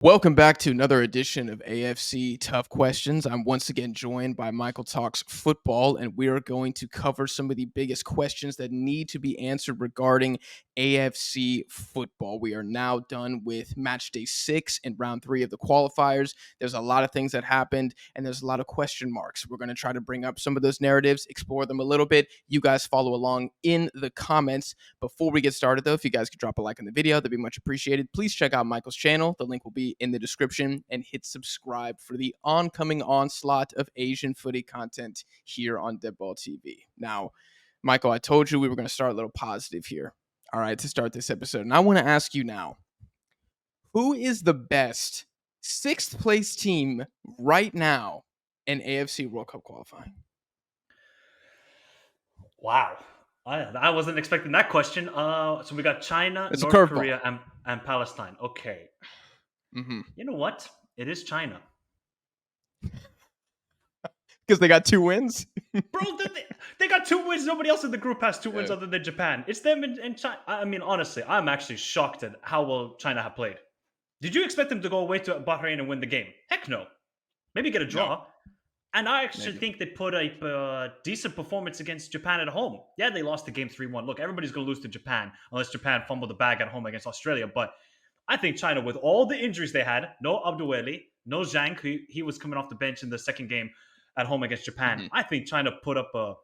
Welcome back to another edition of AFC Tough Questions. I'm once again joined by Michael Talks Football, and we are going to cover some of the biggest questions that need to be answered regarding AFC football. We are now done with match day 6 and round 3 of the qualifiers. There's a lot of things that happened, and there's a lot of question marks. We're going to try to bring up some of those narratives, explore them a little bit. You guys follow along in the comments. Before we get started, though, if you guys could drop a like on the video, that'd be much appreciated. Please check out Michael's channel. The link will be in the description, and hit subscribe for the oncoming onslaught of Asian footy content here on Deadball TV. Now, Michael, I told you we were going to start a little positive here. All right, to start this episode. And I want to ask you now, who is the best sixth place team right now in AFC World Cup qualifying? Wow. I wasn't expecting that question. So we got China, It's a North curveball. Korea, and Palestine. Okay. Mm-hmm. You know what? It is China. Because they got 2 wins? Bro, they got 2 wins. Nobody else in the group has 2 wins other than Japan. It's them and China. I mean, honestly, I'm actually shocked at how well China have played. Did you expect them to go away to Bahrain and win the game? Heck no. Maybe get a draw. No. And I actually think they put a decent performance against Japan at home. Yeah, they lost the game 3-1. Look, everybody's going to lose to Japan unless Japan fumbled the bag at home against Australia. But I think China, with all the injuries they had, no Abdueli, no Zhang, he was coming off the bench in the second game at home against Japan. Mm-hmm. I think China put up a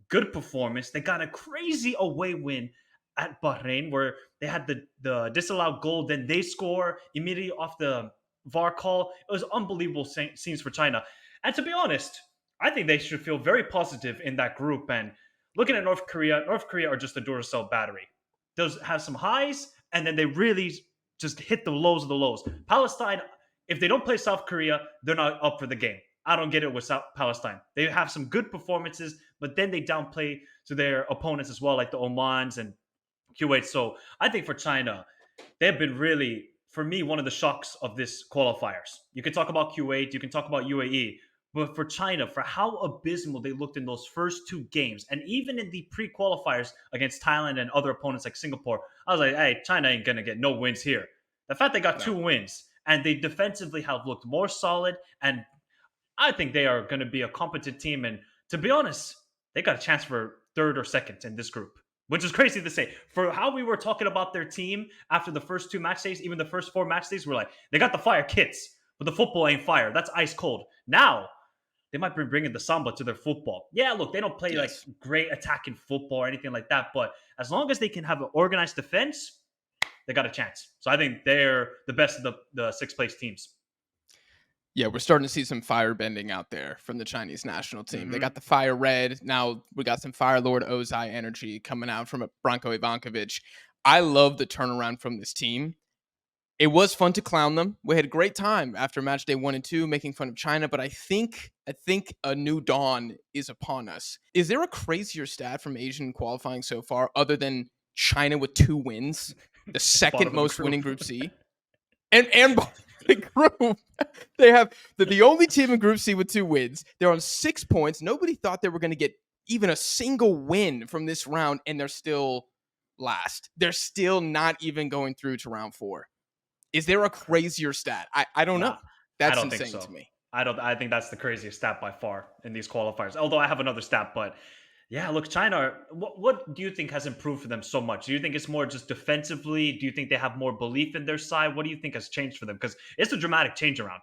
good performance. They got a crazy away win at Bahrain where they had the disallowed goal. Then they score immediately off the VAR call. It was unbelievable scenes for China. And to be honest, I think they should feel very positive in that group. And looking at North Korea are just a Duracell battery. Those have some highs, and then they really just hit the lows of the lows. Palestine, if they don't play South Korea, they're not up for the game. I don't get it with Palestine. They have some good performances, but then they downplay to their opponents as well, like the Omans and Kuwait. So I think for China, they've been really, for me, one of the shocks of this qualifiers. You can talk about Kuwait, you can talk about UAE, but for China, for how abysmal they looked in those first 2 games, and even in the pre-qualifiers against Thailand and other opponents like Singapore, I was like, hey, China ain't going to get no wins here. The fact they got 2 wins, and they defensively have looked more solid, and I think they are going to be a competent team. And to be honest, they got a chance for 3rd or 2nd in this group, which is crazy to say. For how we were talking about their team after the first 2 match days, even the first 4 match days, we're like, they got the fire kits, but the football ain't fire. That's ice cold. Now, they might be bringing the samba to their football. Yeah, look, they don't play like great attacking football or anything like that, but as long as they can have an organized defense, they got a chance. So I think they're the best of the 6th place teams. Yeah, we're starting to see some fire bending out there from the Chinese national team. They got the fire red. Now we got some Fire Lord Ozai energy coming out from Branko Ivankovic. I love the turnaround from this team. It was fun to clown them. We had a great time after match day 1 and 2, making fun of China. But I think a new dawn is upon us. Is there a crazier stat from Asian qualifying so far, other than China with 2 wins, the second most winning Group C, and the group? They have the only team in Group C with 2 wins. They're on 6 points. Nobody thought they were going to get even a single win from this round, and they're still last. They're still not even going through to round 4. Is there a crazier stat? I don't know. That's insane to me. I think that's the craziest stat by far in these qualifiers. Although I have another stat, but yeah, look, China, what do you think has improved for them so much? Do you think it's more just defensively? Do you think they have more belief in their side? What do you think has changed for them? Because it's a dramatic change around.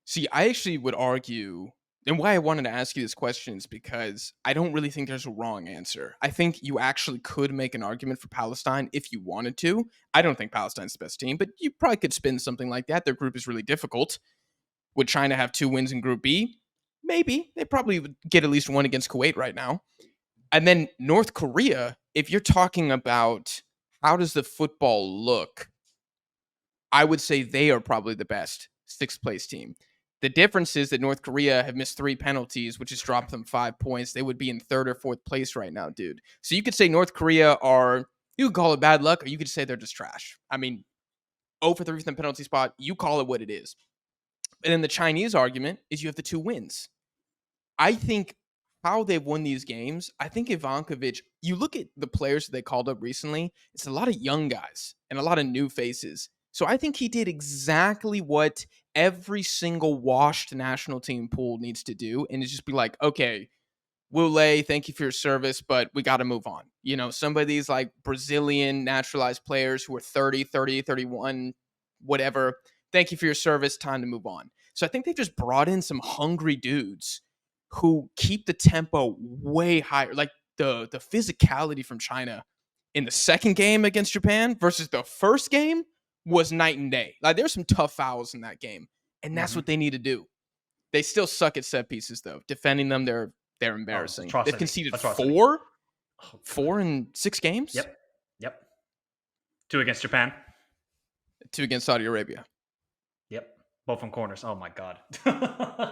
See, I actually would argue, and why I wanted to ask you this question is because I don't really think there's a wrong answer. I think you actually could make an argument for Palestine if you wanted to. I don't think Palestine's the best team, but you probably could spin something like that. Their group is really difficult. Would China have 2 wins in Group B? Maybe. They probably would get at least 1 against Kuwait right now. And then North Korea, if you're talking about how does the football look, I would say they are probably the best 6th place team. The difference is that North Korea have missed 3 penalties, which has dropped them 5 points. They would be in 3rd or 4th place right now, dude. So you could say North Korea you could call it bad luck, or you could say they're just trash. I mean, 0 for 3 from the penalty spot, you call it what it is. And then the Chinese argument is you have the 2 wins. I think how they've won these games, I think Ivankovic, you look at the players that they called up recently, it's a lot of young guys and a lot of new faces. So I think he did exactly what every single washed national team pool needs to do, and it's just be like, okay, Wule, thank you for your service, but we got to move on. Some of these like Brazilian naturalized players who are 30, 31, whatever. Thank you for your service. Time to move on. So I think they just brought in some hungry dudes who keep the tempo way higher. Like the physicality from China in the second game against Japan versus the first game was night and day. Like there's some tough fouls in that game, and that's Hmm. what they need to do. They still suck at set pieces though. Defending them, they're Oh, it's embarrassing. They've atrocity. conceded Atrocity. four, Oh god. four in 6 games, Yep. Yep. Two against Japan. two against Saudi Arabia. Yep. Both from corners. Oh my god.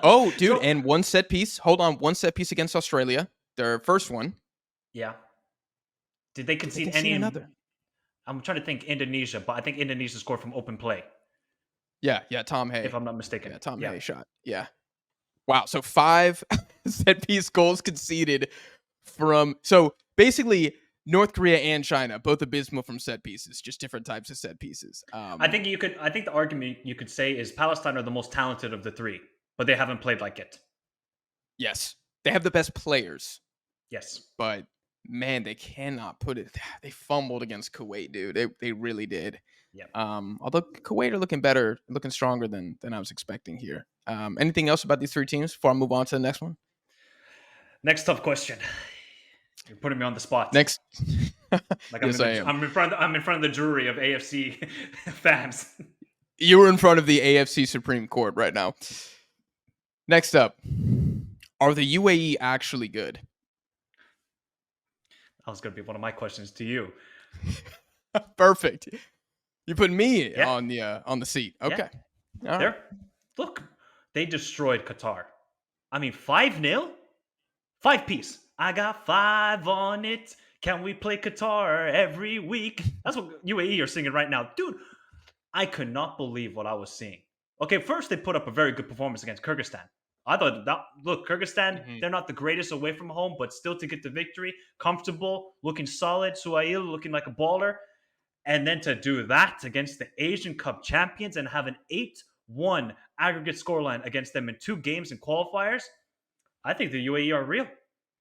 Oh, dude, So and one set piece. Hold on, one set piece against Australia, their first one. yeah. Did they Did they concede concede any another? I'm trying to think Indonesia, but I think Indonesia scored from open play, Yeah, Tom if Hay. I'm not mistaken. Yeah, Tom Yeah. Hay shot. Yeah. Wow. So 5 set piece goals conceded from. So basically, North Korea and China both abysmal from set pieces, just different types of set pieces. I think the argument you could say is Palestine are the most talented of the three, but they haven't played like it. Yes, they have the best players, Yes. but man, they cannot put it. They fumbled against Kuwait, dude. They really did. Yeah. Although Kuwait are looking better, looking stronger than I was expecting here. Anything else about these three teams before I move on to the next one? Next tough question. You're putting me on the spot. Next, Like yes, I am. I'm in front of the jury of AFC fans. You were in front of the AFC Supreme Court right now. Next up, are the UAE actually good? That was going to be one of my questions to you. Perfect. You put me Yeah. on the seat. Yeah. Okay. All right. There. Look, they destroyed Qatar. I mean, 5-0? 5 piece. I got 5 on it. Can we play Qatar every week? That's what UAE are singing right now. Dude, I could not believe what I was seeing. Okay, first they put up a very good performance against Kyrgyzstan. I thought that look, Kyrgyzstan, Mhm. they're not the greatest away from home, but still to get the victory, comfortable, looking solid. Suhail looking like a baller. And then to do that against the Asian Cup champions and have an 8-1 aggregate scoreline against them in 2 games in qualifiers, I think the UAE are real.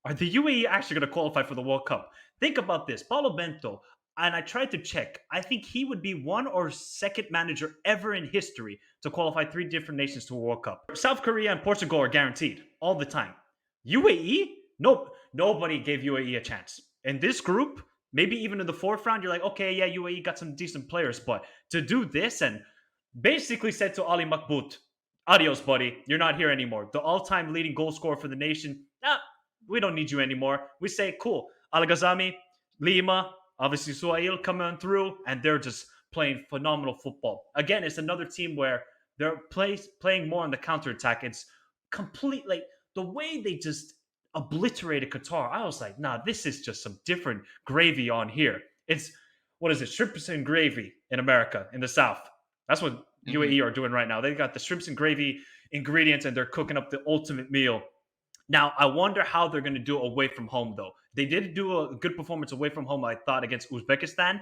Are the UAE actually going to qualify for the World Cup? Think about this. Paulo Bento, and I tried to check, I think he would be one or second manager ever in history to qualify 3 different nations to a World Cup. South Korea and Portugal are guaranteed all the time. UAE? No, nobody gave UAE a chance. In this group, maybe even in the fourth round, you're like, okay, yeah, UAE got some decent players, but to do this and basically said to Ali Makbout, adios, buddy. You're not here anymore. The all-time leading goal scorer for the nation. We don't need you anymore. We say, cool. Al Ghazami, Lima, obviously Suhail coming through, and they're just playing phenomenal football. Again, it's another team where they're playing more on the counterattack. It's completely the way they just obliterated Qatar. I was like, nah, this is just some different gravy on here. It's what is it? Shrimps and gravy in America, in the South. That's what Mhm. UAE are doing right now. They got the shrimps and gravy ingredients and they're cooking up the ultimate meal. Now, I wonder how they're going to do away from home, though. They did do a good performance away from home, I thought, against Uzbekistan.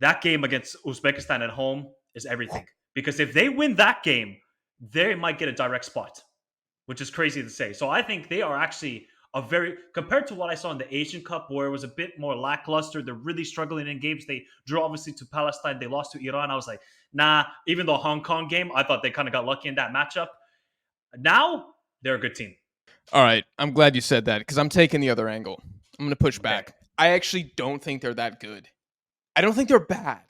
That game against Uzbekistan at home is everything. Because if they win that game, they might get a direct spot, which is crazy to say. So I think they are actually a very, compared to what I saw in the Asian Cup, where it was a bit more lackluster, they're really struggling in games. They drew obviously to Palestine, they lost to Iran. I was like, nah, even the Hong Kong game, I thought they kind of got lucky in that matchup. Now, they're a good team. All right. I'm glad you said that because I'm taking the other angle. I'm going to push Okay. back. I actually don't think they're that good. I don't think they're bad.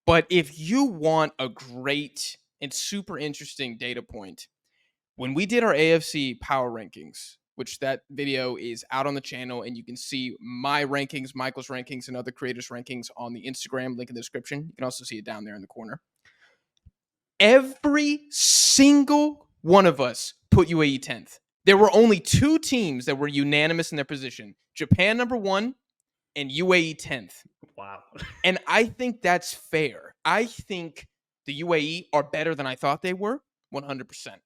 But if you want a great and super interesting data point, when we did our AFC power rankings, which that video is out on the channel, and you can see my rankings, Michael's rankings, and other creators' rankings on the Instagram link in the description. You can also see it down there in the corner. Every single one of us put UAE 10th. There were only 2 teams that were unanimous in their position: Japan number 1 and UAE 10th. Wow. And I think that's fair. I think the UAE are better than I thought they were, 100%.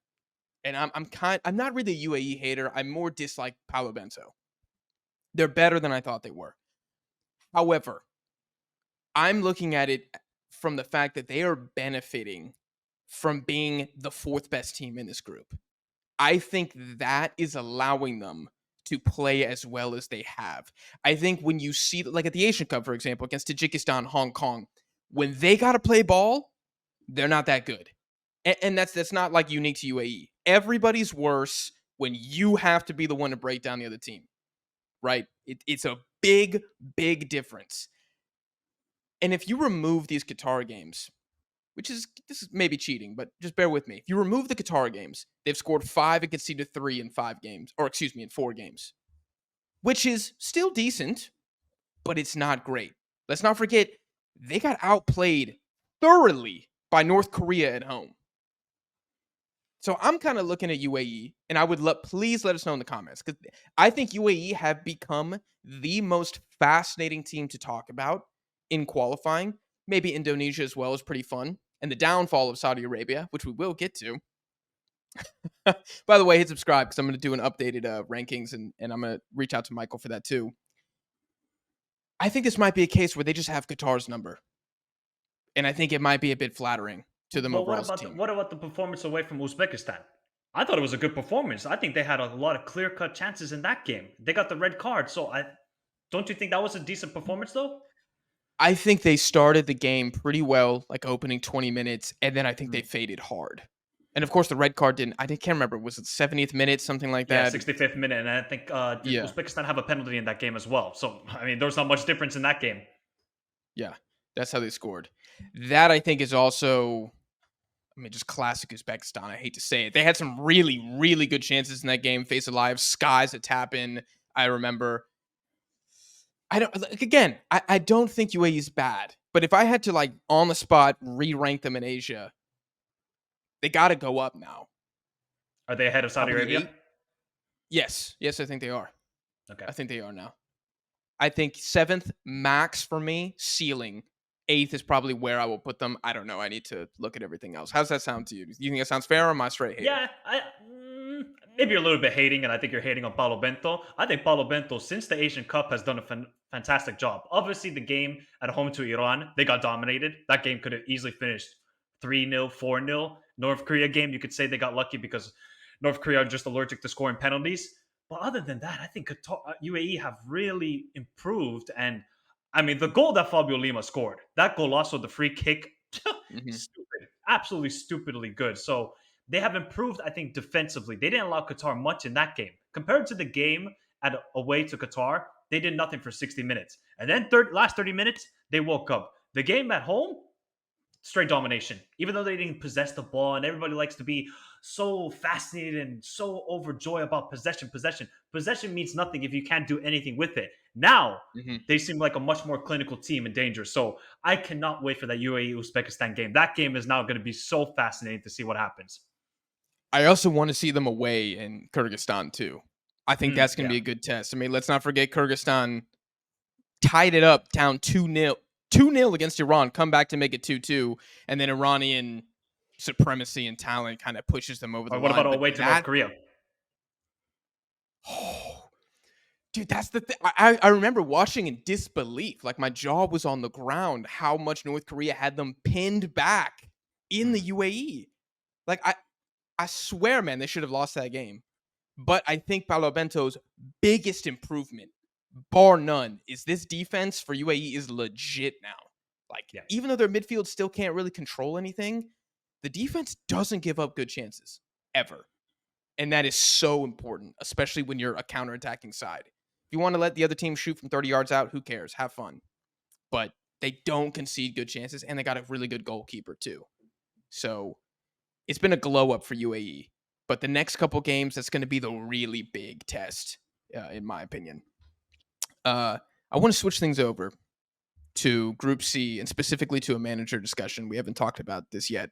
And I'm not really a UAE hater. I more dislike Paulo Bento. They're better than I thought they were. However, I'm looking at it from the fact that they are benefiting from being the fourth best team in this group. I think that is allowing them to play as well as they have. I think when you see, like at the Asian Cup, for example, against Tajikistan, Hong Kong, when they got to play ball, they're not that good. And that's not like unique to UAE. Everybody's worse when you have to be the one to break down the other team, right? It's a big, big difference. And if you remove these Qatar games, this is maybe cheating, but just bear with me. If you remove the Qatar games, they've scored 5 and conceded 3 in 5 games, or excuse me, in 4 games, which is still decent, but it's not great. Let's not forget they got outplayed thoroughly by North Korea at home. So I'm kind of looking at UAE, and I would please let us know in the comments, because I think UAE have become the most fascinating team to talk about in qualifying. Maybe Indonesia as well is pretty fun, and the downfall of Saudi Arabia, which we will get to. By the way, hit subscribe because I'm going to do an updated rankings, and I'm going to reach out to Michael for that too. I think this might be a case where they just have Qatar's number, and I think it might be a bit flattering to them But overall as a team. what about the performance away from Uzbekistan? I thought it was a good performance. I think they had a lot of clear cut chances in that game. They got the red card, so I don't you think that was a decent performance though? I think they started the game pretty well, like opening 20 minutes, and then I think they Mm. faded hard. And of course, the red card didn't. Can't remember. Was it 70th minute, something like Yeah, that? 65th minute, and I think did Yeah, Uzbekistan have a penalty in that game as well? So I mean, there was not much difference in that game. yeah. That's how they scored. That I think is also, I mean, just classic Uzbekistan. I hate to say it. They had some really, really good chances in that game. Face alive, skies a tap in. I remember. I don't like, again. I don't think UAE is bad, but if I had to like on the spot re-rank them in Asia, they got to go up now. Are they ahead of Saudi Probably Arabia? 8. Yes, I think they are. Okay. I think they are now. I think 7th max for me, ceiling. 8th is probably where I will put them. I don't know. I need to look at everything else. How's that sound to you? Do you think that sounds fair, or am I straight hater? Yeah, maybe you're a little bit hating, and I think you're hating on Paulo Bento. I think Paulo Bento, since the Asian Cup, has done a fantastic job. Obviously, the game at home to Iran, they got dominated. That game could have easily finished 3-0, 4-0. North Korea game, you could say they got lucky because North Korea are just allergic to scoring penalties. But other than that, I think UAE have really improved. And I mean, the goal that Fabio Lima scored, that goal also, the free kick, Hmm. stupid, absolutely stupidly good. So they have improved, I think, defensively. They didn't allow Qatar much in that game. Compared to the game at away to Qatar, they did nothing for 60 minutes. And then last 30 minutes, they woke up. The game at home, straight domination. Even though they didn't possess the ball, and everybody likes to be so fascinated and so overjoyed about possession. Possession means nothing if you can't do anything with it. Now Hmm. they seem like a much more clinical team and dangerous. So I cannot wait for that UAE Uzbekistan game. That game is now going to be so fascinating to see what happens. I also want to see them away in Kyrgyzstan too. I think that's going to Yeah. be a good test. I mean, let's not forget Kyrgyzstan tied it up down 2-0, 2-0 against Iran, come back to make it 2-2, and then Iranian supremacy and talent kind of pushes them over the Or what about line. But away to North that, Korea? oh, dude, that's the thing. I remember watching in disbelief. Like my jaw was on the ground how much North Korea had them pinned back in the Mm. UAE. Like I swear, man, they should have lost that game. But I think Paolo Bento's biggest improvement, bar none, is this defense for UAE is legit now. Like, Yeah. even though their midfield still can't really control anything, the defense doesn't give up good chances ever. And that is so important, especially when you're a counterattacking side. If you want to let the other team shoot from 30 yards out, who cares? Have fun. But they don't concede good chances, and they got a really good goalkeeper, too. So it's been a glow up for UAE. But the next couple games, that's going to be the really big test, in my opinion. I want to switch things over to Group C and specifically to a manager discussion. We haven't talked about this yet.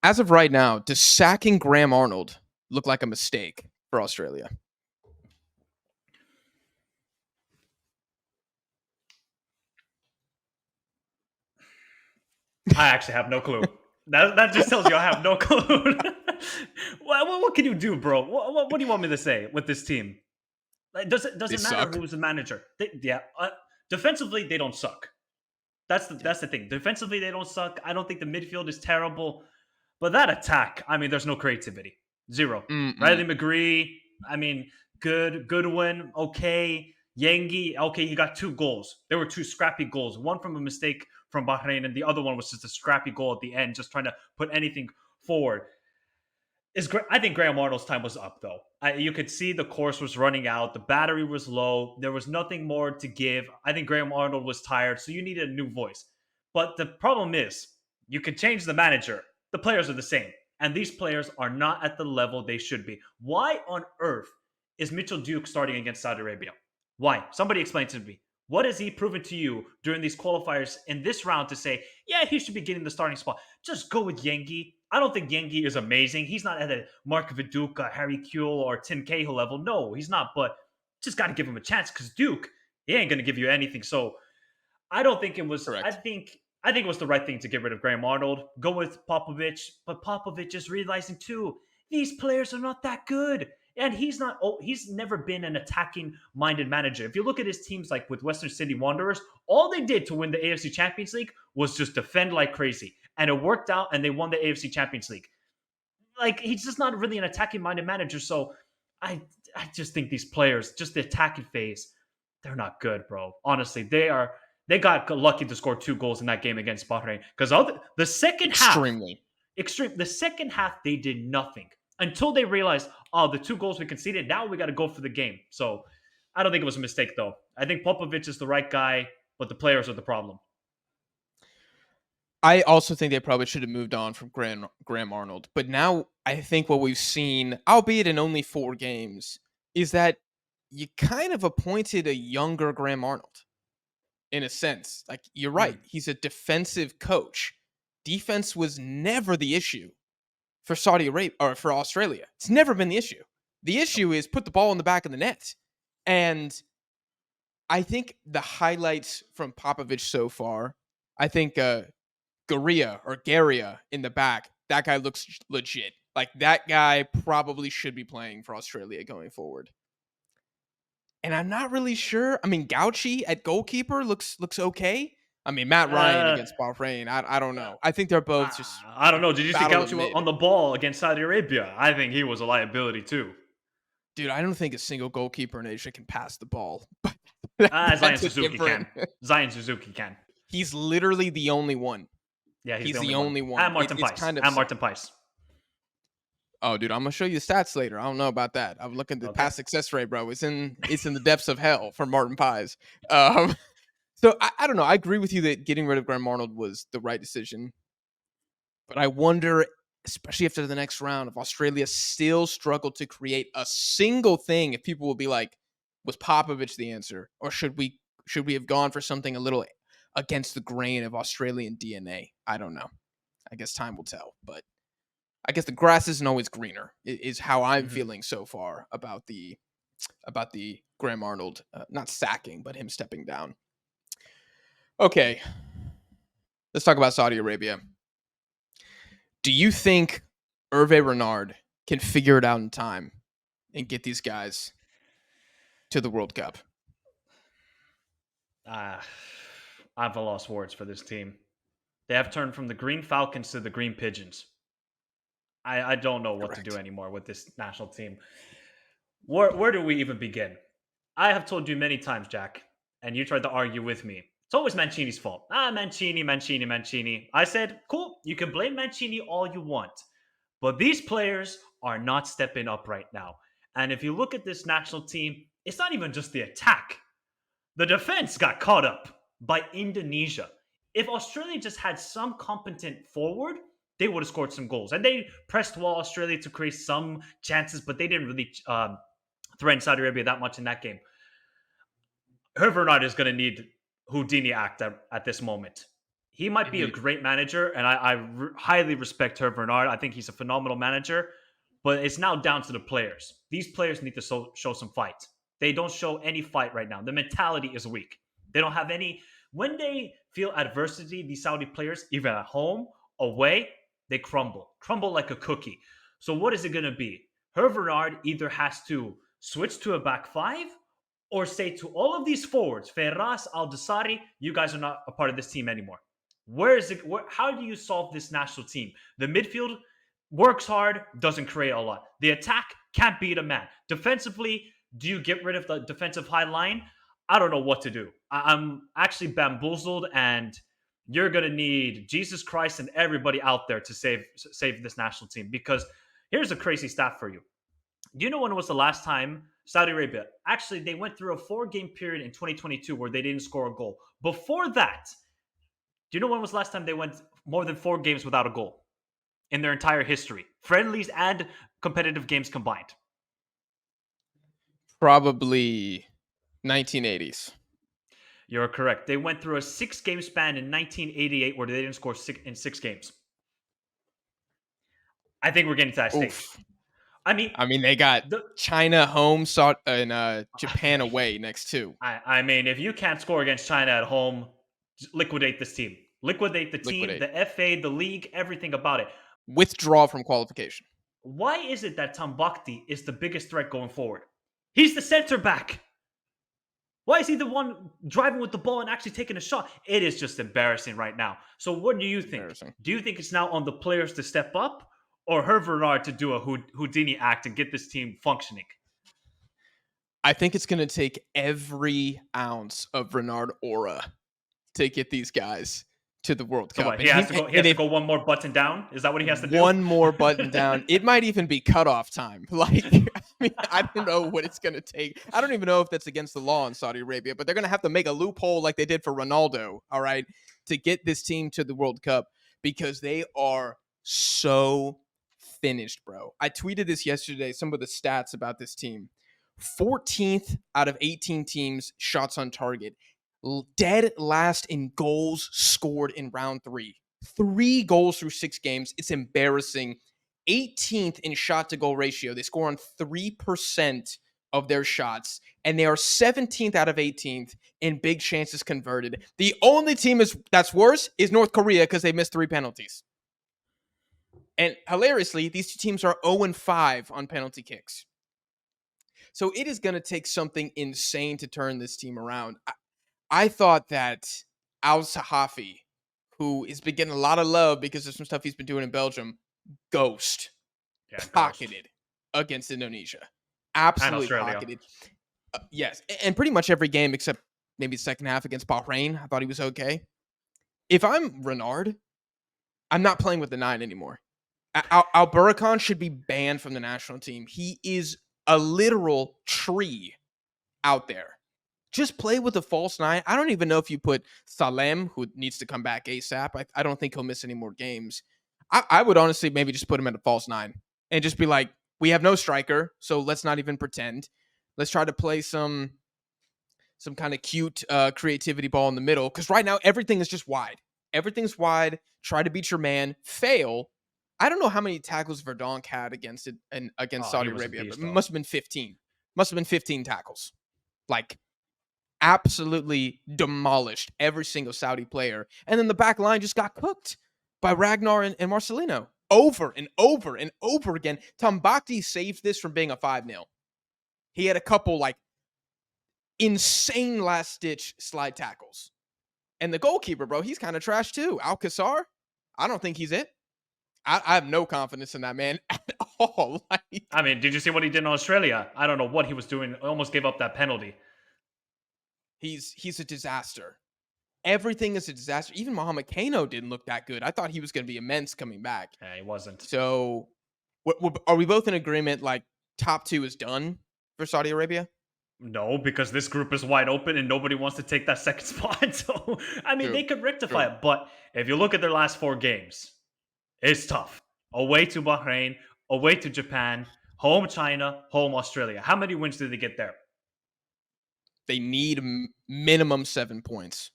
As of right now, does sacking Graham Arnold look like a mistake for Australia? I actually have no clue. That just tells you I have no clue. What can you do, bro? What do you want me to say with this team? Like, They doesn't matter suck. who's the manager. Defensively they don't suck. Yeah. That's the thing. Defensively, they don't suck. I don't think the midfield is terrible, but that attack, I mean, there's no creativity, zero. Mm-mm. Riley McGree, I mean, good. Goodwin, okay. Yengi, okay, he got 2 goals. There were 2 scrappy goals. One from a mistake from Bahrain, and the other one was just a scrappy goal at the end, just trying to put anything forward. I think Graham Arnold's time was up, though. You could see the course was running out. The battery was low. There was nothing more to give. I think Graham Arnold was tired, so you needed a new voice. But the problem is, you could change the manager. The players are the same, and these players are not at the level they should be. Why on earth is Mitchell Duke starting against Saudi Arabia? Why? Somebody explain to me. What has he proven to you during these qualifiers in this round to say, yeah, he should be getting the starting spot? Just go with Yengi. I don't think Yengi is amazing. He's not at a Mark Viduka, Harry Kuehl, or Tim Cahill level. No, he's not. But just got to give him a chance because Duke, he ain't going to give you anything. So I don't think it was. Correct. I think it was the right thing to get rid of Graham Arnold. Go with Popovich, but Popovich is realizing too these players are not that good, and he's not. Oh, he's never been an attacking minded manager. If you look at his teams, like with Western City Wanderers, all they did to win the AFC Champions League was just defend like crazy, and it worked out, and they won the AFC Champions League. Like he's just not really an attacking minded manager. So I I just think these players, just the attacking phase, they're not good, bro. Honestly, they got lucky to score 2 goals in that game against Bahrain because the second half, Extremely. extreme. The second half, they did nothing until they realized, oh, the 2 goals we conceded. Now we got to go for the game. So I don't think it was a mistake though. I think Popovich is the right guy, but the players are the problem. I also think they probably should have moved on from Graham Arnold. But now I think what we've seen, albeit in only 4 games, is that you kind of appointed a younger Graham Arnold in a sense. Like you're right, Mm. he's a defensive coach. Defense was never the issue for Saudi Arabia or for Australia. It's never been the issue. The issue is put the ball in the back of the net. And I think the highlights from Popovich so far, I think Garia or Garia in the back, that guy looks legit. Like that guy probably should be playing for Australia going forward. And I'm not really sure. I mean, Gauchi at goalkeeper looks okay. I mean, Matt Ryan Uh, against Bahrain, I don't know. I think they're both just I don't know. Did you see battle of Gaucho mid. on the ball against Saudi Arabia? I think he was a liability too. Dude, I don't think a single goalkeeper in Asia can pass the ball. But Zion that's a Suzuki can. different. Zion Suzuki can. He's literally the only one. Yeah, he's the He's only the one. only one. And Martin It's Pice. kind of And sad. Martin Pice. Oh, dude, I'm gonna show you the stats later. I don't know about that. I'm looking at the Okay. pass success rate, bro. It's in the depths of hell for Martin Pies. Um, so I don't know. I agree with you that getting rid of Graham Arnold was the right decision, but I wonder, especially after the next round, if Australia still struggled to create a single thing, if people will be like, was Popovich the answer, or should we have gone for something a little against the grain of Australian DNA? I don't know. I guess time will tell, but I guess the grass isn't always greener. Is how I'm Mhm. feeling so far about the Graham Arnold not sacking, but him stepping down. Okay, let's talk about Saudi Arabia. Do you think Hervé Renard can figure it out in time and get these guys to the World Cup? Ah, I've lost words for this team. They have turned from the Green Falcons to the Green Pigeons. I don't know what to do Correct. anymore with this national team. Where do we even begin? I have told you many times, Jack, and you tried to argue with me. It's always Mancini's fault. Mancini, Mancini, Mancini. I said, cool, you can blame Mancini all you want, but these players are not stepping up right now. And if you look at this national team, it's not even just the attack. The defense got caught up by Indonesia. If Australia just had some competent forward, they would have scored some goals. And they pressed well Australia to create some chances, but they didn't really threaten Saudi Arabia that much in that game. Renard is going to need Houdini act at this moment. He might be a Mhm. great manager, and I highly respect Renard. I think he's a phenomenal manager, but it's now down to the players. These players need to show some fight. They don't show any fight right now. The mentality is weak. They don't have any. When they feel adversity, these Saudi players, even at home, away, they crumble like a cookie. So what is it going to be? Renard either has to switch to a back five or say to all of these forwards, Ferraz, Al Dasari, you guys are not a part of this team anymore. Where is it? How do you solve this national team? The midfield works hard, doesn't create a lot. The attack can't beat a man. Defensively, do you get rid of the defensive high line? I don't know what to do. I'm actually bamboozled, and you're gonna need Jesus Christ and everybody out there to save this national team. Because here's a crazy stat for you. Do you know when was the last time Saudi Arabia actually they went through a 4 game period in 2022 where they didn't score a goal? Before that, do you know when was the last time they went more than 4 games without a goal in their entire history, friendlies and competitive games combined? Probably 1980s. You're correct. They went through a 6 game span in 1988 where they didn't score in 6 games. I think we're getting to that stage. Oof. I mean, I mean, they got the China home, and Japan away next too. I mean, if you can't score against China at home, liquidate this team. Liquidate the team, Liquidate. the FA, the league, everything about it. Withdraw from qualification. Why is it that Tambakti is the biggest threat going forward? He's the center back. Why is he the one driving with the ball and actually taking a shot? It is just embarrassing right now. So what do you think? Embarrassing. Do you think it's now on the players to step up or Renard to do a Houdini act and get this team functioning? I think it's going to take every ounce of Renard aura to get these guys to the World So Cup. what? He has to go. He has to go one more button down. Is that what he has to do? One more button down. It might even be cutoff time. Like, I mean, I don't know what it's going to take. I don't even know if that's against the law in Saudi Arabia, but they're going to have to make a loophole like they did for Ronaldo, all right, to get this team to the World Cup because they are so finished, bro. I tweeted this yesterday, some of the stats about this team. 14th out of 18 teams shots on target. Dead last in goals scored in round 3. 3 goals through 6 games. It's embarrassing. 18th in shot to goal ratio. They score on 3% of their shots, and they are 17th out of 18th in big chances converted. The only team that's worse is North Korea because they missed 3 penalties. And hilariously, these two teams are 0-5 on penalty kicks. So it is going to take something insane to turn this team around. I thought that Al Sahafi, who has been getting a lot of love because of some stuff he's been doing in Belgium, ghost, pocketed against Indonesia. Absolutely pocketed. Yes, and pretty much every game except maybe the second half against Bahrain, I thought he was okay. If I'm Renard, I'm not playing with the 9 anymore. Al Burakan should be banned from the national team. He is a literal tree out there. Just play with a false 9. I don't even know if you put Salem, who needs to come back ASAP. I don't think he'll miss any more games. I would honestly maybe just put him at a false 9 and just be like, we have no striker, so let's not even pretend. Let's try to play some kind of cute creativity ball in the middle, because right now everything is just wide. Everything's wide. Try to beat your man. Fail. I don't know how many tackles Verdonk had against Saudi Arabia, but it must have been 15. Must have been 15 tackles. Like, absolutely demolished every single Saudi player. And then the back line just got cooked by Ragnar and Marcelino over and over and over again. Tambakti saved this from being a 5-0. He had a couple like insane last-ditch slide tackles. And the goalkeeper, bro, he's kind of trash too. Alcazar, I don't think he's it. I have no confidence in that man at all. I mean, did you see what he did in Australia? I don't know what he was doing. I almost gave up that penalty. He's a disaster. Everything is a disaster. Even Mohamed Kano didn't look that good. I thought he was going to be immense coming back. Yeah, he wasn't. So, are we both in agreement? Like, top 2 is done for Saudi Arabia? No, because this group is wide open and nobody wants to take that second spot. So, I mean, they could rectify it. But if you look at their last 4 games, it's tough. Away to Bahrain, away to Japan, home China, home Australia. How many wins did they get there? They need minimum 7 points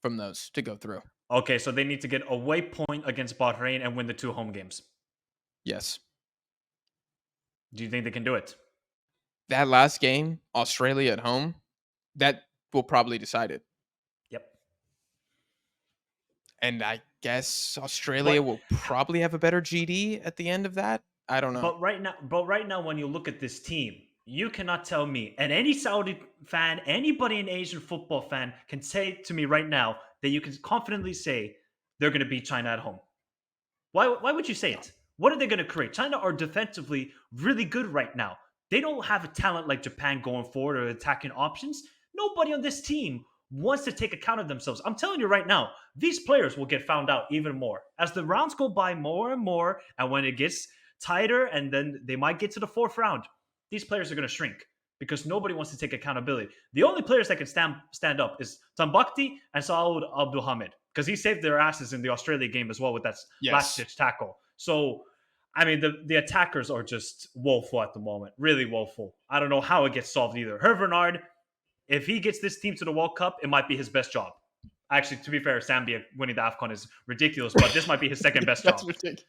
from those to go through. Okay, so they need to get a away point against Bahrain and win the 2 home games. Yes. Do you think they can do it? That last game, Australia at home, that will probably decide it. Yep. And I guess Australia will probably have a better GD at the end of that. I don't know. But right now, when you look at this team, You cannot tell me, and any Saudi fan, anybody in Asian football fan can say to me right now that you can confidently say they're going to beat China at home. Why would you say No. it? What are they going to create? China are defensively really good right now. They don't have a talent like Japan going forward or attacking options. Nobody on this team wants to take account of themselves. I'm telling you right now, these players will get found out even more as the rounds go by more and more. And when it gets tighter, and then they might get to the fourth round, these players are going to shrink because nobody wants to take accountability. The only players that can stand up is Tambakti and Saud Abdulhamid because he saved their asses in the Australia game as well with that last Yes. ditch tackle. So, I mean, the attackers are just woeful at the moment, really woeful. I don't know how it gets solved either. Renard, if he gets this team to the World Cup, it might be his best job. Actually, to be fair, Zambia winning the AFCON is ridiculous, but this might be his second best That's job. ridiculous.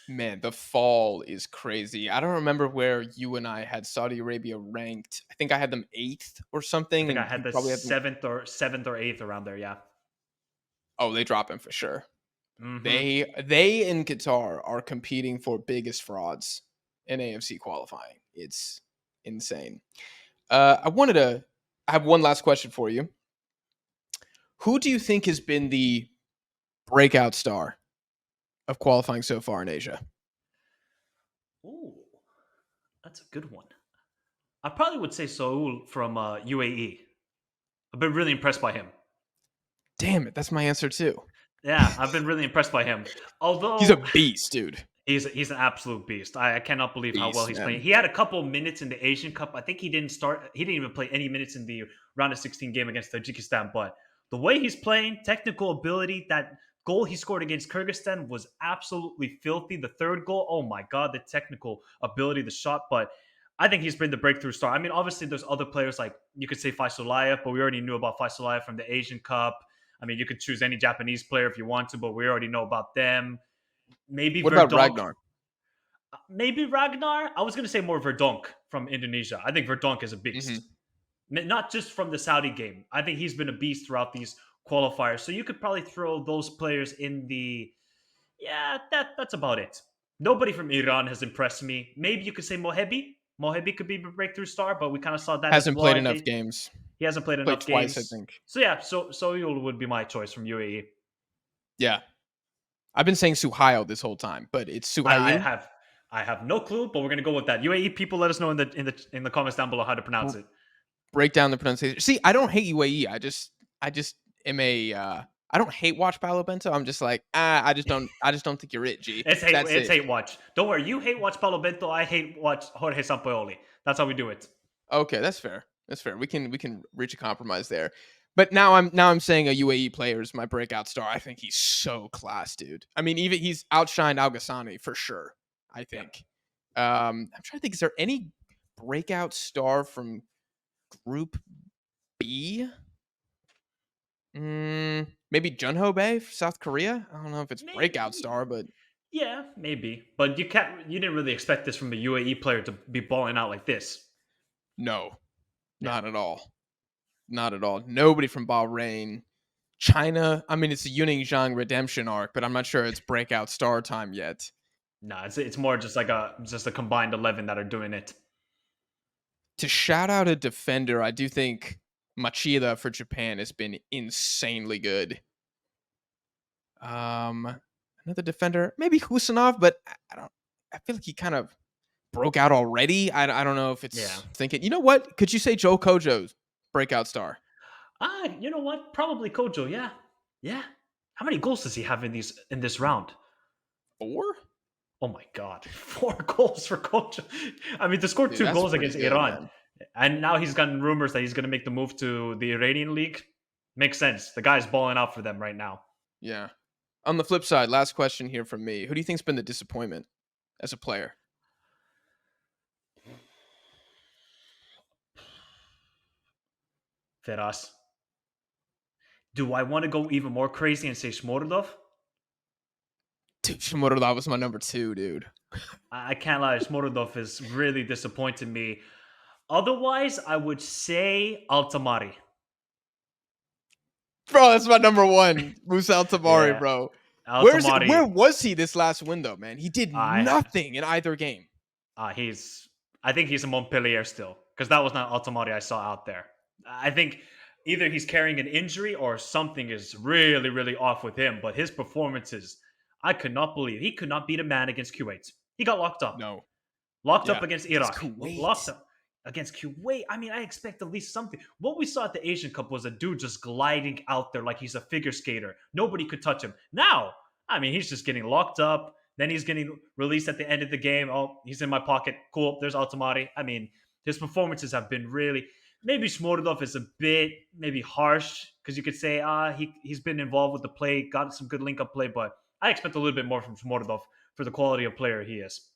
Man, the fall is crazy. I don't remember where you and I had Saudi Arabia ranked. I think I had them 8th or I something, think I and had you the probably had them. seventh or eighth around there. Yeah. Oh, they drop him for sure. Mm-hmm. They in Qatar are competing for biggest frauds in AFC qualifying. It's insane. I have one last question for you. Who do you think has been the breakout star of qualifying so far in Asia? Ooh, that's a good one. I probably would say Saul from UAE. I've been really impressed by him. Damn it, that's my answer too. Yeah, I've been really impressed by him. He's a Although beast, dude. he's an absolute beast. I cannot believe how well Beast, he's playing. man. He had a couple minutes in the Asian Cup. I think he didn't start. He didn't even play any minutes in the round of 16 game against Tajikistan. But the way he's playing, technical ability, that goal he scored against Kyrgyzstan was absolutely filthy. The third goal, oh my god, the technical ability, the shot. But I think he's been the breakthrough star. I mean, obviously, there's other players like you could say Faisalayev, but we already knew about Faisalayev from the Asian Cup. I mean, you could choose any Japanese player if you want to, but we already know about them. Maybe What about Verdonk. Ragnar? Maybe Ragnar. I was going to say more Verdonk from Indonesia. I think Verdonk is a beast. Hmm. Not just from the Saudi game. I think he's been a beast throughout these qualifiers. So you could probably throw those players in the. Yeah, that's about it. Nobody from Iran has impressed me. Maybe you could say Mohebi. Mohebi could be a breakthrough star, but we kind of saw that as Hasn't well. played I enough think games. he hasn't played Played enough twice, I games. think. So yeah, so Yul would be my choice from UAE. Yeah. I've been saying Suhail this whole time, but it's I, I Suhail. have I have no clue, but we're gonna go with that. UAE people, let us know in the comments down below how to pronounce it. Break down the pronunciation. See, I don't hate UAE. I just am a I don't hate watch Paolo Bento. I'm just like, I just don't think you're it, G. It's hate. That's It's it. hate watch. Don't worry. You hate watch Paulo Bento. I hate watch Jorge Sampaoli. That's how we do it. Okay, that's fair. That's fair. We can reach a compromise there. But now I'm saying a UAE player is my breakout star. I think he's so class, dude. I mean, even he's outshined Al Ghassani for sure. I Yeah. think. I'm trying to think. Is there any breakout star from Group B? Maybe Junho Bae, South Korea. I don't know if it's breakout Maybe. star, but Yeah, maybe. But you can't. You didn't really expect this from a UAE player to be balling out like this. no, Yeah. not at all. Not at all. Nobody from Bahrain. China, I mean, it's a Yuning Zhang redemption arc, but I'm not sure it's breakout star time yet. No, it's more just like a combined 11 that are doing it. To shout out a defender, I do think Machida for Japan has been insanely good. Another defender, maybe Husanov, but I don't. I feel like he kind of broke out already. I don't know if Yeah. it's thinking. You know what? Could you say Joe Kojo's breakout star? You know what? Probably Kojo. Yeah. Yeah. How many goals does he have in this round? 4? Oh my god, 4 goals for Kojo. I mean, to score Dude, two that's goals pretty against good, Iran, man. and now he's gotten rumors that he's going to make the move to the Iranian league. Makes sense. The guy's balling out for them right now. Yeah. On the flip side, last question here from me. Who do you think's been the disappointment as a player? Feras. Do I want to go even more crazy and say Shmorodov? Dude, Shimorodov was my number 2, dude. I can't lie. Shmorodov is really disappointing me. Otherwise, I would say Altamari. Bro, that's my number 1. Musal Tamari, Yeah, bro. Where Altamari. was he this last window, man? He did I nothing in either game. he's. I think he's a Montpellier still because that was not Altamari I saw out there. I think either he's carrying an injury or something is really, really off with him. But his performances, I could not believe he could not beat a man against Kuwait. He got No. locked up Yeah. against Against Iraq, locked Kuwait. up against Kuwait. I mean, I expect at least something. What we saw at the Asian Cup was a dude just gliding out there like he's a figure skater. Nobody could touch him. Now, I mean, he's just getting locked up. Then he's getting released at the end of the game. Oh, he's in my pocket. Cool. There's Altamari. I mean, his performances have been really. Maybe Smordov is a bit maybe harsh because you could say he's been involved with the play, got some good link up play, but I expect a little bit more from Smordov for the quality of player he is.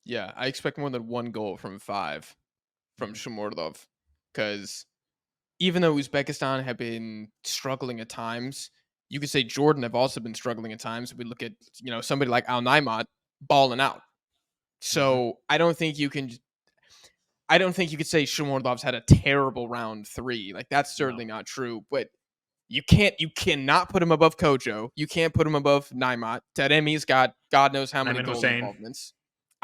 Yeah, I expect more than 1 goal from 5 from Mhm. Shomurdov, because even though Uzbekistan have been struggling at times, you could say Jordan have also been struggling at times. We look at, somebody like Al Naimat balling out. Mhm. So I don't think you could say Shomurdov's had a terrible round 3. Like, that's No. certainly not true. But you cannot put him above Kojo. You can't put him above Naimat. Taremi's got God knows how many Ayman goal Hussein. involvements.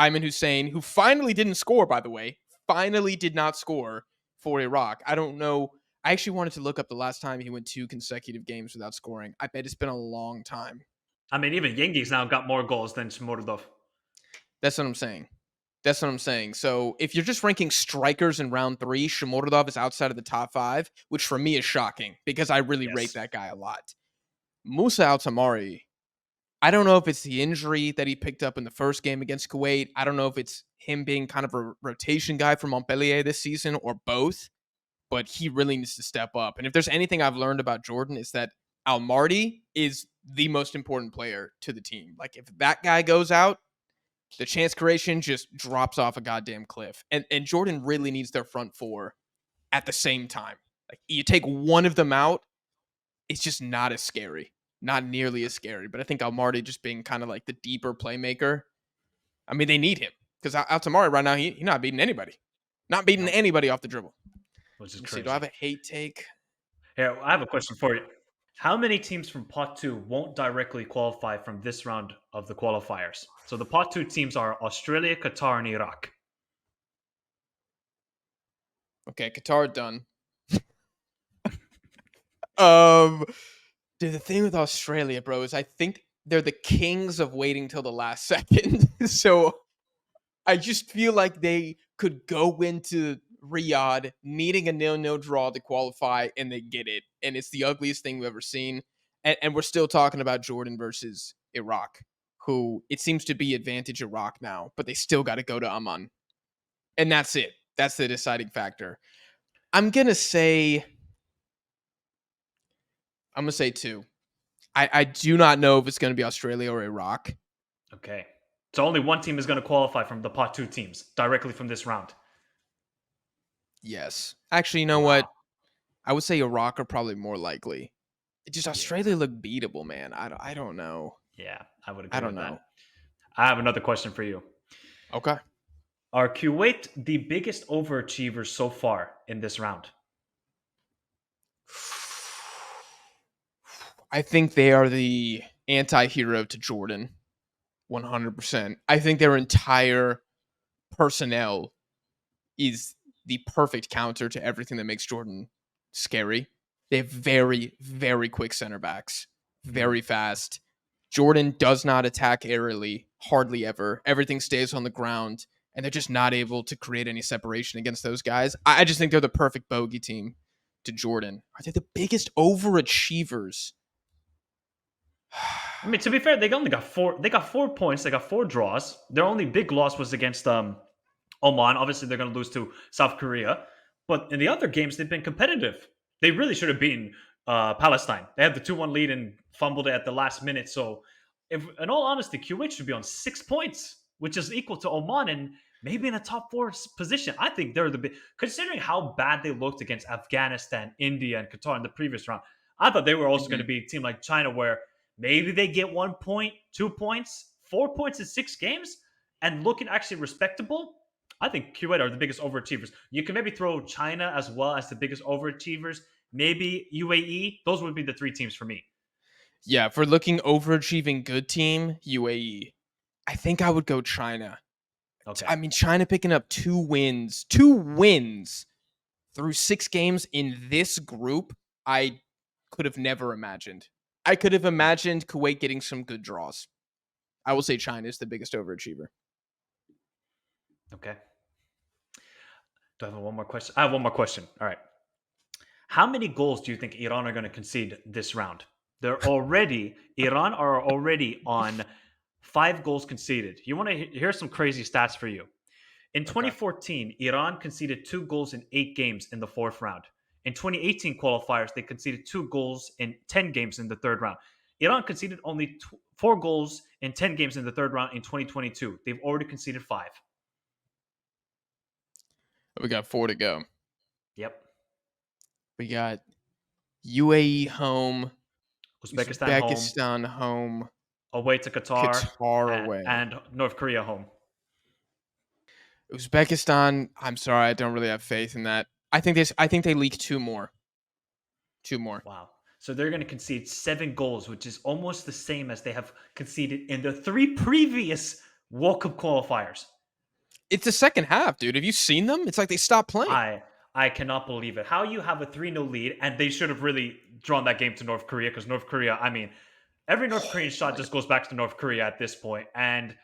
Ayman Hussein, who finally didn't score, by the way, finally did not score for Iraq. I don't know. I actually wanted to look up the last time he went 2 consecutive games without scoring. I bet it's been a long time. I mean, even Yengi's now got more goals than Smordov. That's what I'm saying. That's what I'm saying. So if you're just ranking strikers in round 3, Shomorodov is outside of the top 5, which for me is shocking because I really rate Yes. that guy a lot. Musa Altamari, I don't know if it's the injury that he picked up in the first game against Kuwait. I don't know if it's him being kind of a rotation guy for Montpellier this season or both, but he really needs to step up. And if there's anything I've learned about Jordan, is that Al Marty is the most important player to the team. Like, if that guy goes out, the chance creation just drops off a goddamn cliff. And Jordan really needs their front 4 at the same time. Like, you take one of them out, it's just not as scary. Not nearly as scary. But I think Almarty just being kind of like the deeper playmaker. I mean, they need him. Because Altamari right now, he's not beating anybody. Not beating Nope. anybody off the dribble. Which is Let me see. Do I have crazy. a hate take? Here, I have a question for you. How many teams from Pot 2 won't directly qualify from this round of the qualifiers? So the Pot 2 teams are Australia, Qatar, and Iraq. Okay, Qatar done. Um, Dude, the thing with Australia, bro, is I think they're the kings of waiting till the last second. So I just feel like they could go into Riyadh needing a 0-0 draw to qualify, and they get it. And it's the ugliest thing we've ever seen. And we're still talking about Jordan versus Iraq, who it seems to be advantage Iraq now, but they still got to go to Amman. And that's it. That's the deciding factor. I'm gonna say 2. I do not know if it's gonna be Australia or Iraq. Okay. So only one team is going to qualify from the Pot 2 teams directly from this round. Yes. Actually, you know what? Wow. I would say Iraq are probably more likely. Just Yeah. Australia look beatable, man. I don't know. Yeah, I would I agree don't with that. know. I have another question for you. Okay. Are Kuwait the biggest overachievers so far in this round? I think they are the anti-hero to Jordan. 100%. I think their entire personnel is the perfect counter to everything that makes Jordan scary. They have very, very quick center backs, Mhm. very fast. Jordan does not attack aerially, hardly ever. Everything stays on the ground, and they're just not able to create any separation against those guys. I just think they're the perfect bogey team to Jordan. Are they the biggest overachievers? I mean, to be fair, they only got four. They got 4 points. They got 4 draws. Their only big loss was against Oman. Obviously, they're going to lose to South Korea. But in the other games, they've been competitive. They really should have beaten Palestine. They had the 2-1 lead and fumbled it at the last minute. So, if in all honesty, Kuwait should be on 6 points, which is equal to Oman and maybe in a top 4 position. I think they're the big, considering how bad they looked against Afghanistan, India, and Qatar in the previous round. I thought they were also going to Mhm. be a team like China, where maybe they get 1 point, 2 points, 4 points in 6 games, and looking actually respectable. I think Kuwait are the biggest overachievers. You can maybe throw China as well as the biggest overachievers. Maybe UAE. Those would be the 3 teams for me. Yeah, for looking overachieving good team, UAE. I think I would go China. Okay. I mean, China picking up 2 wins through 6 games in this group, I could have never imagined. I could have Mm, imagined Kuwait getting some good draws. I will say China is the biggest overachiever. okay. Do I have one more question? I have one more question. All right. How many goals do you think Iran are going to concede this round? Iran are already on 5 goals conceded. You want to here's some crazy stats for you. In Okay. 2014, Iran conceded 2 goals in 8 games in the fourth round. In 2018 qualifiers, they conceded 2 goals in 10 games in the third round. Iran conceded only 4 goals in 10 games in the third round in 2022. They've already conceded 5. We got 4 to go. Yep. We got UAE home, Uzbekistan home, Uzbekistan home, away to Qatar, Qatar away. and North Korea home. Uzbekistan, I'm sorry, I don't really have faith in that. I think they leak 2 more. 2 more. Wow. So they're going to concede 7 goals, which is almost the same as they have conceded in the 3 previous World Cup qualifiers. It's the second half, dude. Have you seen them? It's like they stopped playing. I cannot believe it. How you have a 3-0 lead, and they should have really drawn that game to North Korea, because North Korea, I mean, every North Korean Oh shot my. just goes back to North Korea at this point. And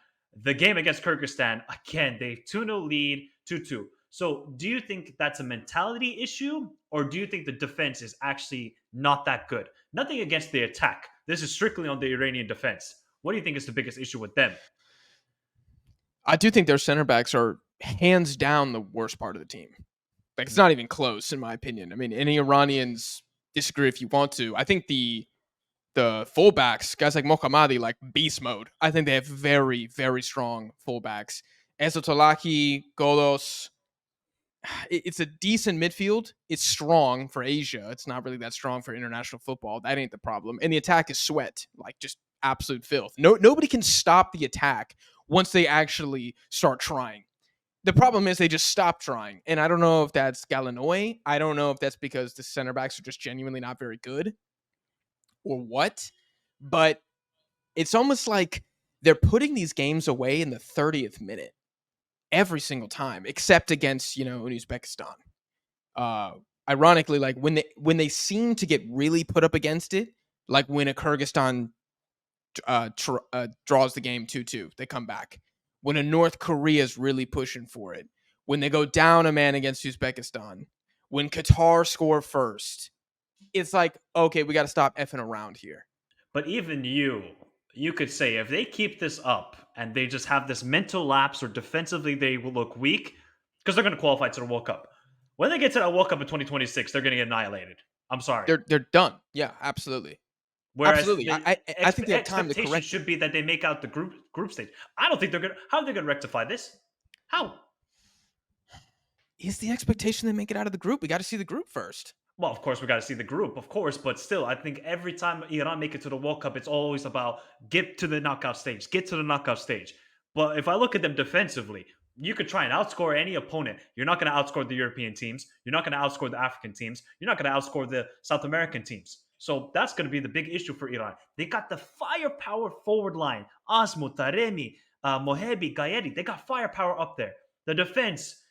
the game against Kyrgyzstan, again, they 2-0 lead, 2-2. So do you think that's a mentality issue, or do you think the defense is actually not that good? Nothing against the attack. This is strictly on the Iranian defense. What do you think is the biggest issue with them? I do think their center backs are hands down the worst part of the team. Like it's Mm. not even close, in my opinion. I mean, any Iranians disagree if you want to. I think the fullbacks, guys like Mohammadi, like beast mode. I think they have very, very strong fullbacks. Ezotolaki, Golos. It's a decent midfield. It's strong for Asia. It's not really that strong for international football. That ain't the problem. And the attack is sweat, like just absolute filth. Nobody can stop the attack once they actually start trying. The problem is they just stop trying. And I don't know if that's Galinoy. I don't know if that's because the center backs are just genuinely not very good or what. But it's almost like they're putting these games away in the 30th minute every single time, except against, Uzbekistan. Uh, Ironically, like when they seem to get really put up against it, like when a Kyrgyzstan draws the game 2-2, they come back. When a North Korea is really pushing for it, when they go down a man against Uzbekistan, when Qatar score first, it's like, okay, we got to stop effing around here. But even you could say if they keep this up and they just have this mental lapse, or defensively they will look weak, because they're going to qualify to the World Cup. When they get to that World Cup in 2026, they're going to get annihilated. I'm sorry. They're done. Yeah, absolutely. Whereas Absolutely. the I think they have time to expectation correct it. should be that they make out the group stage. I don't think they're going to. How are they going to rectify this? How? Is the expectation they make it out of the group? We got to see the group first. Well, of course, we got to see the group, of course, but still, I think every time Iran make it to the World Cup, it's always about get to the knockout stage, get to the knockout stage. But if I look at them defensively, you could try and outscore any opponent. You're not going to outscore the European teams. You're not going to outscore the African teams. You're not going to outscore the South American teams. So that's going to be the big issue for Iran. They got the firepower forward line. Asmu, Taremi, Mohebi, Gaedi. They got firepower up there. The defense,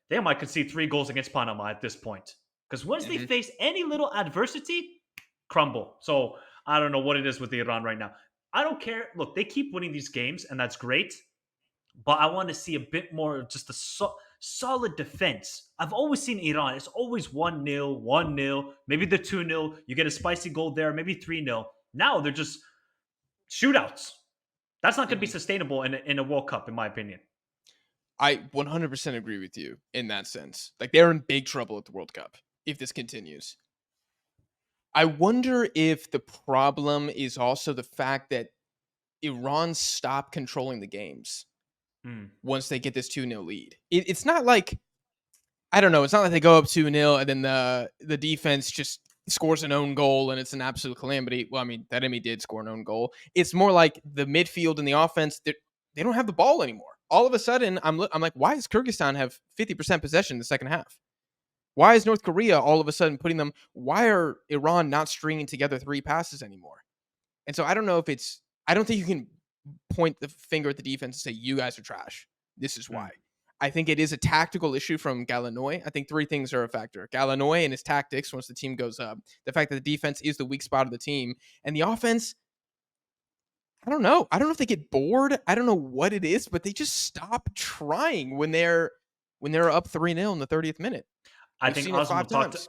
they might concede 3 goals against Panama at this point. Because once they Mhm. face any little adversity, crumble. So I don't know what it is with Iran right now. I don't care. Look, they keep winning these games, and that's great. But I want to see a bit more of just a solid defense. I've always seen Iran. It's always 1-0, 1-0, maybe the 2-0. You get a spicy goal there, maybe 3-0. Now they're just shootouts. That's not going to be Mhm. sustainable in a World Cup, in my opinion. I 100% agree with you in that sense. Like they're in big trouble at the World Cup if this continues. I wonder if the problem is also the fact that Iran stopped controlling the games Hmm. once they get this 2-0 lead. It's not like, I don't know, it's not like they go up 2-0 and then the defense just scores an own goal and it's an absolute calamity. Well, I mean, that Taremi did score an own goal. It's more like the midfield and the offense, they don't have the ball anymore. All of a sudden, I'm like, why does Kyrgyzstan have 50% possession in the second half? Why is North Korea all of a sudden putting them? Why are Iran not stringing together 3 passes anymore? And so I don't know if it's. I don't think you can point the finger at the defense and say you guys are trash. This is why. Mm. I think it is a tactical issue from Gallinoi. I think three things are a factor. Gallinoi and his tactics once the team goes up. The fact that the defense is the weak spot of the team. And the offense, I don't know. I don't know if they get bored. I don't know what it is, but they just stop trying when they're up 3-0 in the 30th minute. I We've think seen it 5 times.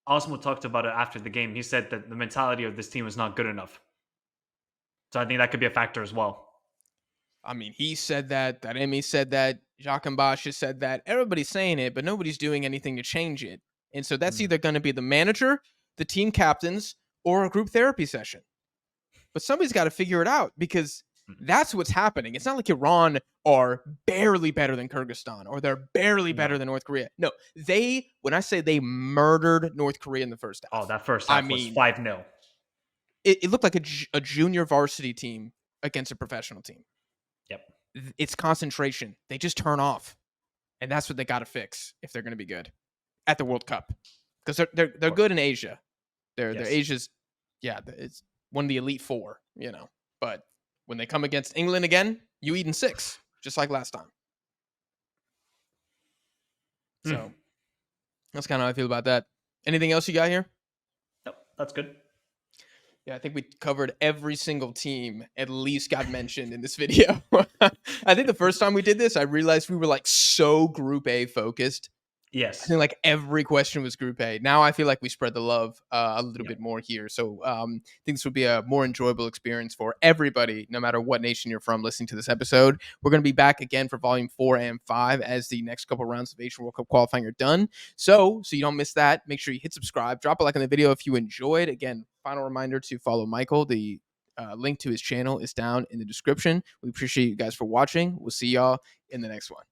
Osmo talked about it after the game. He said that the mentality of this team was not good enough. So I think that could be a factor as well. I mean, he said that Emmy said that, Jacques Bosch has said that. Everybody's saying it, but nobody's doing anything to change it. And so that's Mm. either going to be the manager, the team captains, or a group therapy session. But somebody's got to figure it out because Mm. that's what's happening. It's not like Iran are barely better than Kyrgyzstan or they're barely better No. than North Korea. No, when I say they murdered North Korea in the first Oh, half, that first I half was mean, 5-0. it looked like a junior varsity team against a professional team. Yep. It's concentration. They just turn off. And that's what they got to fix if they're going to be good at the World Cup. Because they're good in Asia. They're Yes. Asia's, it's one of the elite four, But when they come against England again, you eat in 6, just like last time. So that's kind of how I feel about that. Anything else you got here? Nope, that's good. Yeah, I think we covered every single team at least got mentioned in this video. I think the first time we did this, I realized we were like so Group A focused. I Yes. think like every question was Group A. Now I feel like we spread the love a little Yep. bit more here. So I think this would be a more enjoyable experience for everybody, no matter what nation you're from listening to this episode. We're going to be back again for volume 4 and 5 as the next couple rounds of Asian World Cup qualifying are done. So you don't miss that, make sure you hit subscribe, drop a like on the video if you enjoyed. Again, final reminder to follow Michael. The link to his channel is down in the description. We appreciate you guys for watching. We'll see y'all in the next one.